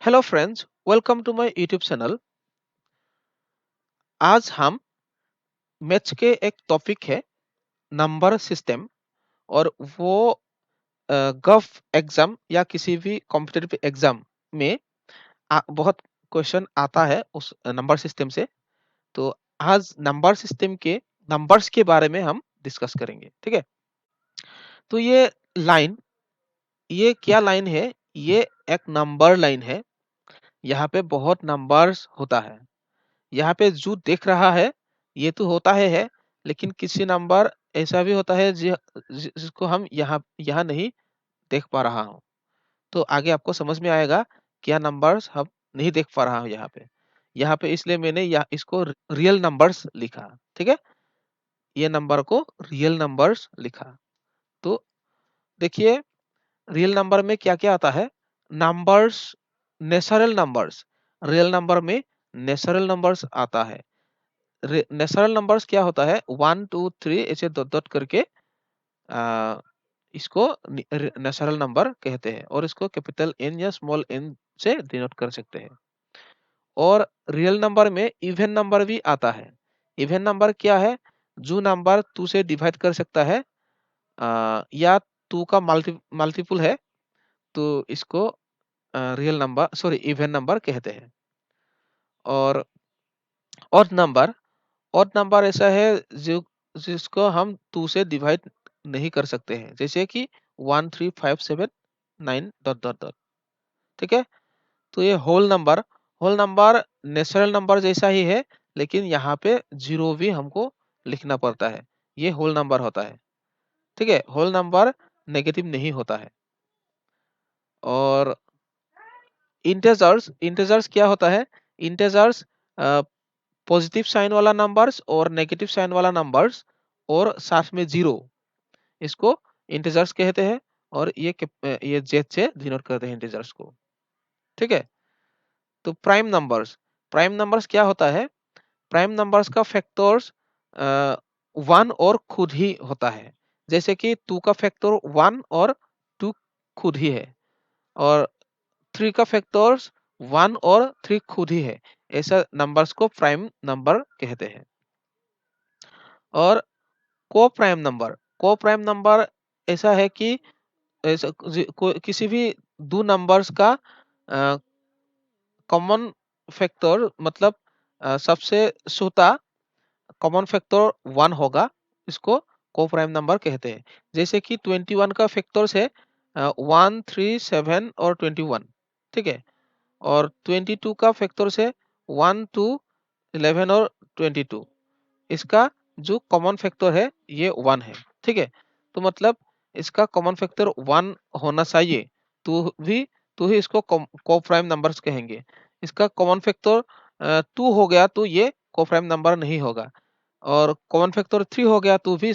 Hello friends, welcome to my YouTube channel. आज हम maths के एक टॉपिक है नंबर सिस्टम। और वो गव एग्जाम या किसी भी कॉम्पिटिटिव एग्जाम में बहुत क्वेश्चन आता है उस नंबर सिस्टम से। तो आज नंबर सिस्टम के नंबर्स के बारे में हम डिस्कस करेंगे, ठीक है। तो ये क्या लाइन है? ये एक नंबर लाइन है। यहाँ पे बहुत नंबर्स होता है। यहाँ पे जो देख रहा है ये तो होता है, लेकिन किसी नंबर ऐसा भी होता है जिसको हम यहाँ यहाँ नहीं देख पा रहा हूँ। तो आगे आपको समझ में आएगा क्या नंबर्स हम नहीं देख पा रहा हूँ यहाँ पे इसलिए मैंने इसको रियल नंबर्स लिखा, ठीक है। ये नंबर को रियल नंबर्स लिखा। तो देखिए, रियल नंबर में क्या क्या आता है। Numbers, natural numbers. Real number में नेचुरल नंबर्स आता है। नेचुरल नंबर्स क्या होता है, 1 2 3 ऐसे डॉट डॉट करके आ, इसको नेचुरल नंबर कहते हैं और इसको कैपिटल एन या स्मॉल एन से डिनोट कर सकते हैं। और रियल नंबर में इवन नंबर भी आता है। इवन नंबर क्या है? जो नंबर 2 से डिवाइड कर सकता है या 2 का मल्टीपल है, तो इसको real number sorry even number कहते हैं। और ऑड नंबर, ऑड नंबर ऐसा है जो जिसको हम 2 से डिवाइड नहीं कर सकते हैं, जैसे कि 1 3 5 7 9 डॉट डॉट डॉट, ठीक है। तो ये होल नंबर नेचुरल नंबर जैसा ही है, लेकिन यहाँ पे जीरो भी हमको लिखना पड़ता है। ये होल नंबर होता है, ठीक है। होल नंबर नेगेटिव नहीं होता है। और इंटेजर्स, इंटेजर्स क्या होता है? इंटेजर्स पॉजिटिव साइन वाला नंबर्स और नेगेटिव साइन वाला नंबर्स और साथ में जीरो, इसको इंटीजर्स कहते हैं। और ये जेड से डिनोट करते हैं इंटीजर्स को, ठीक है। तो प्राइम नंबर्स क्या होता है? प्राइम नंबर्स का फैक्टर्स 1 और खुद ही होता है। जैसे कि 2 का फैक्टर 1 और 2 खुद ही है, और 3 का फैक्टर्स 1 और 3 खुद ही है। ऐसा नंबर्स को प्राइम नंबर कहते हैं। और को प्राइम नंबर ऐसा है कि किसी भी दो नंबर्स का कॉमन फैक्टर, मतलब सबसे छोटा कॉमन फैक्टर 1 होगा, इसको को प्राइम नंबर कहते हैं। जैसे कि 21 का फैक्टर्स है 1 3 7 और 21, ठीक है। और 22 का फैक्टर्स है 1 2 11 और 22। इसका जो कॉमन फैक्टर है ये 1 है, ठीक है। तो मतलब इसका कॉमन फैक्टर 1 होना चाहिए, तो भी तो ही इसको को प्राइम नंबर्स कहेंगे। इसका कॉमन फैक्टर 2 हो गया तो ये को प्राइम नंबर नहीं होगा। और कॉमन फैक्टर 3 हो गया तो भी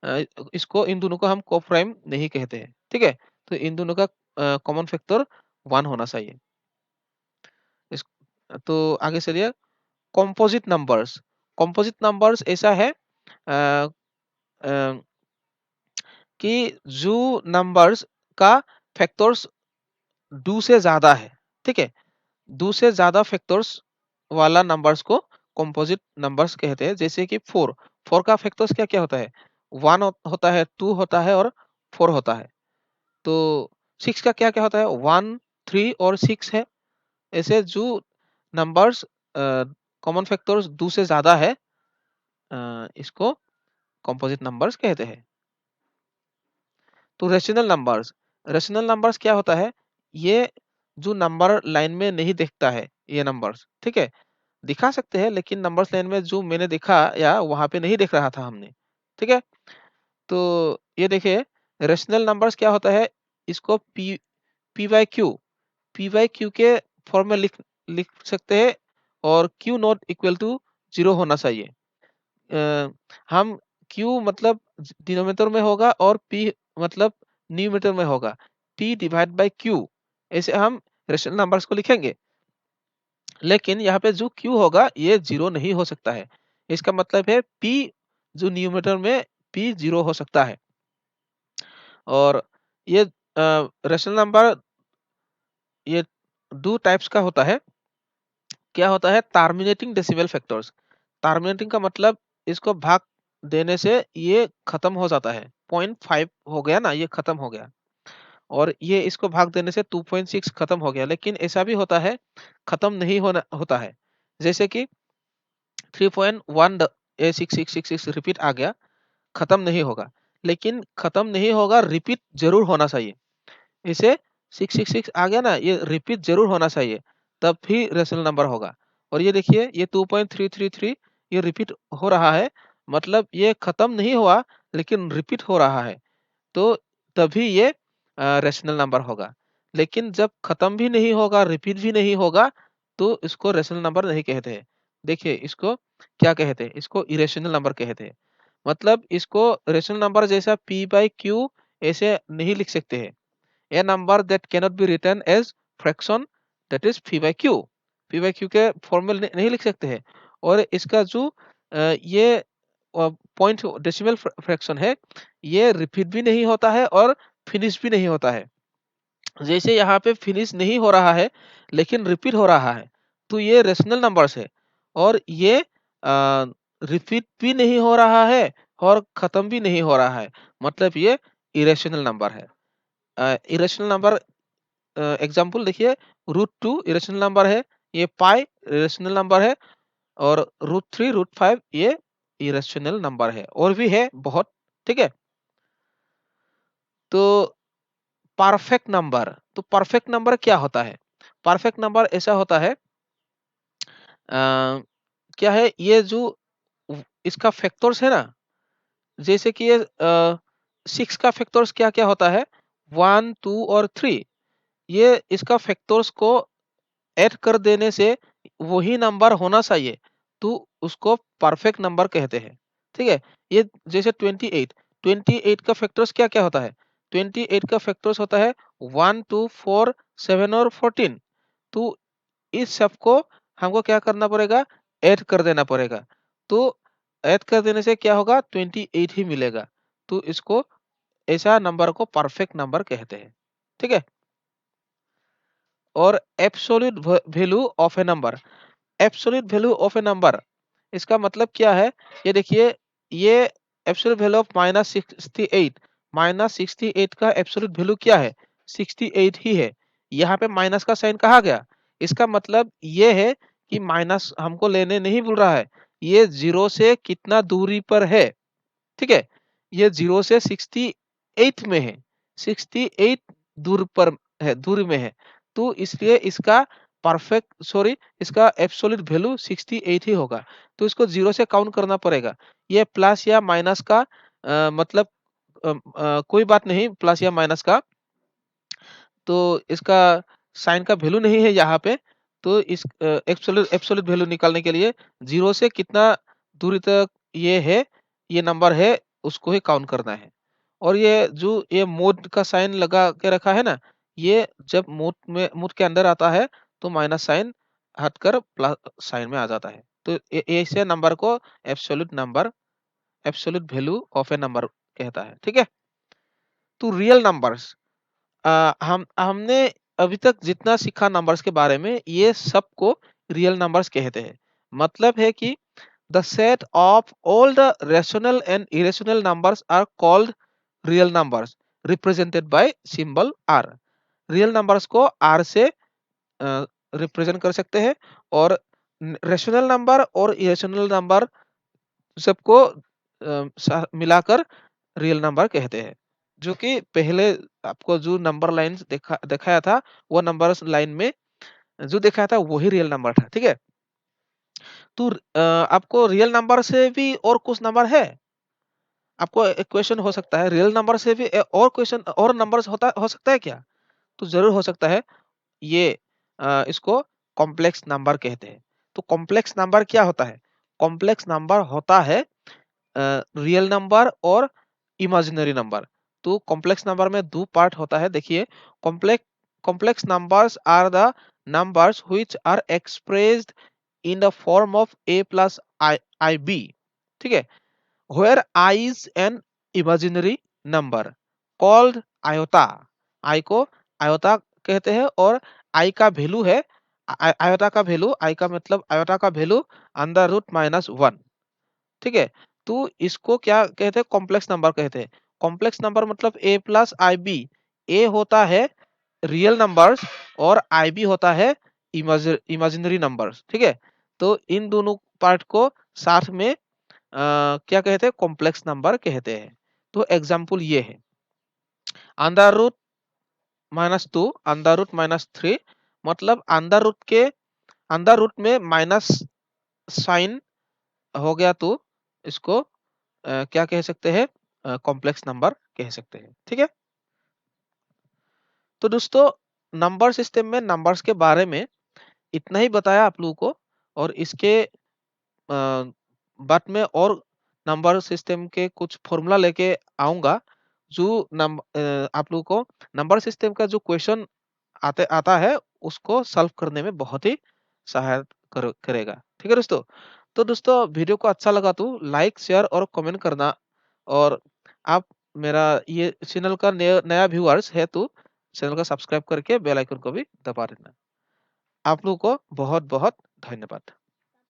अ, इसको इन दोनों को हम को प्राइम नहीं कहते हैं, ठीक है। तो इन दोनों का कॉमन फैक्टर 1 होना चाहिए। इस तो आगे चलिए। कंपोजिट नंबर्स ऐसा है अ, अ, कि जो नंबर्स का फैक्टर्स 2 से ज्यादा है, ठीक है। 2 से ज्यादा फैक्टर्स वाला नंबर्स को कंपोजिट नंबर्स कहते हैं। जैसे कि 4 का फैक्टर्स क्या क्या होता है? 1 होता है, 2 होता है और 4 होता है। तो 6 का क्या क्या होता है? 1 3 और 6 है। ऐसे जो नंबर्स कॉमन फैक्टर्स 2 से ज्यादा है, इसको कंपोजिट नंबर्स कहते हैं। तो रेशनल नंबर्स क्या होता है? ये जो नंबर लाइन में नहीं दिखता है, ये नंबर्स, ठीक है। दिखा सकते हैं, लेकिन नंबर्स लाइन में जो मैंने दिखा या वहां पे नहीं दिख रहा था हमने, ठीक है। तो ये देखिए, रेशनल नंबर्स क्या होता है? इसको पी बाई क्यू के फॉर्म में लिख सकते हैं। और Q not equal to zero होना चाहिए। अ, हम Q मतलब डिनोमिनेटर में होगा और P मतलब न्यूमरेटर में होगा। P डिवाइड बाय Q, ऐसे हम रेशनल नंबर्स को लिखेंगे। लेकिन यहाँ पे जो Q होगा ये जीरो नहीं हो सकता है। इसका मतलब है P जो न्यूमरेटर में P जीरो हो सकता है। और ये रेशनल नंबर, ये दो टाइप्स का होता है। क्या होता है? Terminating decimal factors. टर्मिनेटिंग का मतलब इसको भाग देने से ये खत्म हो जाता है। 0.5 हो गया ना, ये खत्म हो गया। और ये इसको भाग देने से 2.6 खत्म हो गया। लेकिन ऐसा भी होता है खत्म नहीं होना होता है। जैसे कि 3.1 रिपीट आ गया, खत्म नहीं होगा। लेकिन खत्म नहीं होगा, रिपीट जरूर होना चाहिए। इसे 666 आ गया ना, ये रिपीट जरूर होना चाहिए, तब भी रेशनल नंबर होगा। और ये देखिए, ये 2.333 ये रिपीट हो रहा है, मतलब ये खत्म नहीं हुआ लेकिन रिपीट हो रहा है, तो तभी ये रेशनल नंबर होगा। लेकिन जब खत्म भी नहीं होगा, रिपीट भी नहीं होगा, तो इसको रेशनल नंबर नहीं कहते हैं। देखिए इसको क्या कहते हैं? इसको इरेशनल नंबर कहते हैं। मतलब इसको रेशनल नंबर जैसा p बाई क्यू ऐसे नहीं लिख सकते हैं। A number that cannot be written as fraction, that is p by q। p by q के फॉर्मूले नहीं लिख सकते हैं। और इसका जो ये पॉइंट डेसिमल फ्रैक्शन है, ये रिपीट भी नहीं होता है और फिनिश भी नहीं होता है। जैसे यहाँ पे फिनिश नहीं हो रहा है लेकिन रिपीट हो रहा है, तो ये रेशनल नंबर्स है। और ये रिपीट भी नहीं हो रहा है और खत्म भी नहीं हो रहा है, मतलब ये इरेशनल नंबर है। इरेशनल नंबर एग्जाम्पल देखिए, √2 इरेशनल नंबर है, ये पाई इरेशनल नंबर है, और √3 √5 ये इरेशनल नंबर है। और भी है बहुत, ठीक है। तो परफेक्ट नंबर, तो परफेक्ट नंबर क्या होता है? परफेक्ट नंबर ऐसा होता है, क्या है ये जो इसका फैक्टर्स है ना, जैसे कि ये 6 का फैक्टर्स क्या क्या होता है? 1 2 और 3। ये इसका फैक्टर्स को ऐड कर देने से वही नंबर होना चाहिए, तो उसको परफेक्ट नंबर कहते हैं, ठीक है। ये जैसे 28, 28 का फैक्टर्स क्या क्या होता है? 28 का फैक्टर्स होता है 1 2 4 7 और 14। तो इस सब को हमको क्या करना पड़ेगा? ऐड कर देना पड़ेगा। तो ऐड कर देने से क्या होगा? 28 ही मिलेगा। तो इसको, ऐसा नंबर को परफेक्ट नंबर कहते हैं, ठीक है। और absolute value of A number, absolute value of A number, इसका मतलब क्या है? ये देखिए, ये एब्सोल्यूट वैल्यू ऑफ -68, -68 का एब्सोल्यूट वैल्यू क्या है? 68 ही है। यहाँ पे माइनस का साइन कहाँ गया? इसका मतलब ये है कि माइनस हमको लेने नहीं बोल रहा है, ये जीरो से कितना दूरी पर है, ठीक है। ये जीरो से 68 में है, 68 दूर पर है, दूरी में है। तो इसलिए इसका परफेक्ट सॉरी इसका एब्सोल्यूट वैल्यू 68 ही होगा। तो इसको जीरो से काउंट करना पड़ेगा। ये प्लस या माइनस का मतलब कोई बात नहीं, प्लस या माइनस का, तो इसका साइन का वैल्यू नहीं है यहाँ पे। तो इस एब्सोल्यूट एब्सोल्यूट वैल्यू निकालने के लिए जीरो से कितना दूरी तक ये है, ये नंबर है, उसको ही काउंट करना है। और ये जो ये मोड का साइन लगा के रखा है ना, ये जब मोड के अंदर आता है तो माइनस साइन हटकर प्लस साइन में आ जाता है। तो ऐसे नंबर को absolute number, absolute value of A number कहता है, ठीक है। तो रियल नंबर्स, हम हमने अभी तक जितना सीखा नंबर्स के बारे में, ये सबको रियल नंबर्स कहते हैं। मतलब है कि the set of all the rational and irrational numbers are called real numbers, represented by symbol R. Real numbers को आर से रिप्रेजेंट कर सकते हैं। और रेशनल नंबर और इरेशनल नंबर सबको मिलाकर रियल नंबर कहते हैं। जो कि पहले आपको जो नंबर लाइन दिखाया था, वो नंबर लाइन में जो दिखाया था वही रियल नंबर था, ठीक है। तो आपको रियल नंबर से भी और कुछ नंबर है, आपको एक क्वेश्चन हो सकता है, रियल नंबर से भी और क्वेश्चन और नंबर्स होता हो सकता है क्या? तो जरूर हो सकता है। ये इसको कॉम्प्लेक्स नंबर कहते हैं। तो कॉम्प्लेक्स नंबर क्या होता है? कॉम्प्लेक्स नंबर होता है रियल नंबर और इमेजिनरी नंबर। तो कॉम्प्लेक्स नंबर में दो पार्ट होता है, देखिए। Complex complex numbers are the numbers which are expressed in the form of a plus i b, ठीक है। where I is an imaginary number called iota। I को iota कहते हैं और आई का वैल्यू है, आयोटा का वैल्यू, आई का मतलब आयोटा का value under root minus one. ठीक है, तो इसको क्या कहते हैं, कॉम्प्लेक्स नंबर कहते हैं। कॉम्प्लेक्स नंबर मतलब ए प्लस आई बी, ए होता है रियल नंबर्स और आई बी होता है इमेजिनरी नंबर्स। ठीक है, तो इन दोनों पार्ट को साथ में क्या कहते हैं, कॉम्प्लेक्स नंबर कहते हैं। तो एग्जाम्पल ये है, under root minus two, under root minus three, मतलब अंडर रूट के अंडर रूट में माइनस साइन हो गया, तो इसको क्या कह सकते हैं, कॉम्प्लेक्स नंबर कह सकते हैं। ठीक है, तो दोस्तों नंबर सिस्टम में नंबर्स के बारे में इतना ही बताया आप लोगों को, और इसके बाद में और नंबर सिस्टम के कुछ फॉर्मूला लेके आऊंगा, जो आप लोगों को नंबर सिस्टम का जो क्वेश्चन आता है उसको सॉल्व करने में बहुत ही सहायता करेगा। ठीक है दोस्तों, तो दोस्तों वीडियो को अच्छा लगा तो लाइक शेयर और कमेंट करना, और आप मेरा ये चैनल का नया व्यूअर्स है तो चैनल को सब्सक्राइब करके बेल आइकन को भी दबा देना। आप लोगों को बहुत बहुत धन्यवाद।